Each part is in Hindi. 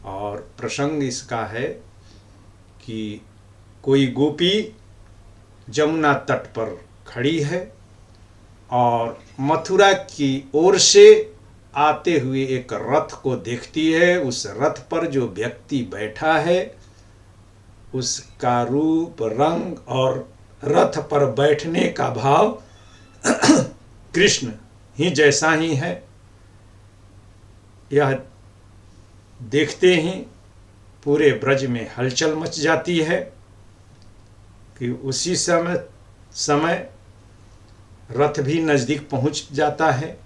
और प्रसंग इसका है कि कोई गोपी जमुना तट पर खड़ी है और मथुरा की ओर से आते हुए एक रथ को देखती है। उस रथ पर जो व्यक्ति बैठा है उसका रूप, रंग और रथ पर बैठने का भाव कृष्ण ही जैसा ही है। यह देखते ही पूरे ब्रज में हलचल मच जाती है कि उसी समय रथ भी नज़दीक पहुंच जाता है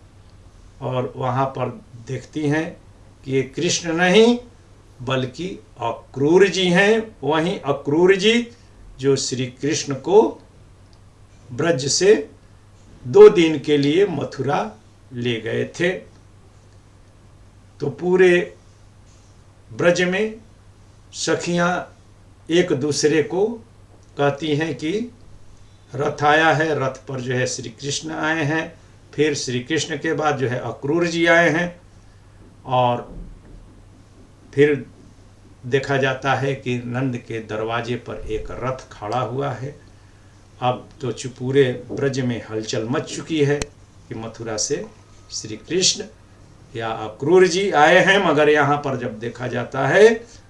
और वहाँ पर देखती हैं कि ये कृष्ण नहीं बल्कि अक्रूर जी हैं। वहीं अक्रूर जी जो श्री कृष्ण को ब्रज से 2 दिन के लिए मथुरा ले गए थे। तो पूरे ब्रज में सखियां एक दूसरे को कहती हैं कि रथ आया है, रथ पर जो है श्री कृष्ण आए हैं। फिर श्री कृष्ण के बाद जो है अक्रूर जी आए हैं और फिर देखा जाता है कि नंद के दरवाजे पर एक रथ खड़ा हुआ है। अब तो पूरे ब्रज में हलचल मच चुकी है कि मथुरा से श्री कृष्ण या अक्रूर जी आए हैं। मगर यहाँ पर जब देखा जाता है,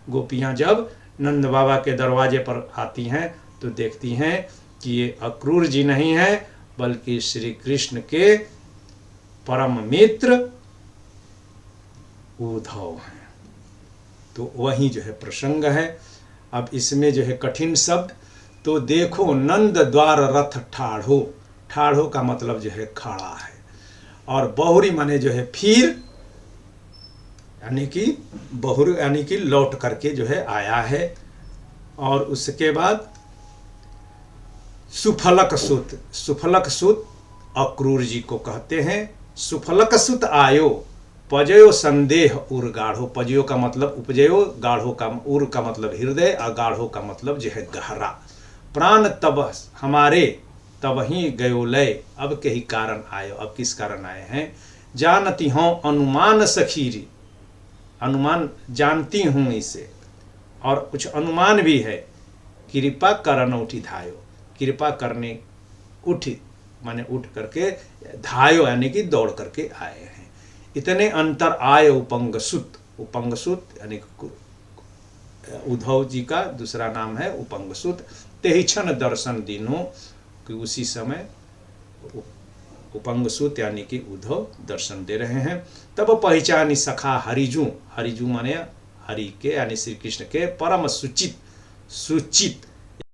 गोपियाँ जब नंद बाबा के दरवाजे पर आती हैं तो देखती हैं कि ये अक्रूर जी नहीं है बल्कि श्री कृष्ण के परम मित्र उद्धव हैं। तो वही जो है प्रसंग है। अब इसमें जो है कठिन शब्द, तो देखो नंद द्वार रथ ठाढ़ो। ठाढ़ो का मतलब जो है खड़ा है, और बहुरी माने जो है फिर, यानी कि बहुर यानी कि लौट करके जो है आया है। और उसके बाद सुफलक सुत, सुफलक सुत अक्रूर जी को कहते हैं। सुफलक सुत आयो पजयो संदेह उर गाढ़ो। पजयो का मतलब उपजयो, गाढ़ो का उर का मतलब हृदय, और गाढ़ो का मतलब जो है गहरा। प्राण तब हमारे तब ही गयो लय, अब के ही कारण आयो। अब किस कारण आए हैं? जानती हूँ अनुमान सखीरी, अनुमान जानती हूँ इसे, और कुछ अनुमान भी है। कृपा करन उठी धायो, कृपा करने उठी माने उठ करके, धायो यानी कि दौड़ करके आए हैं। इतने अंतर आए उपंगसुत। उपंगसुत यानी उद्धव जी का दूसरा नाम है उपंगसुत। तेहि क्षण दर्शन दीनो, कि उसी समय उपंगसुत यानी कि उद्धव दर्शन दे रहे हैं। तब पहचानी सखा हरिजू, हरिजू माने हरि के यानी श्री कृष्ण के परम सुचित, सुचित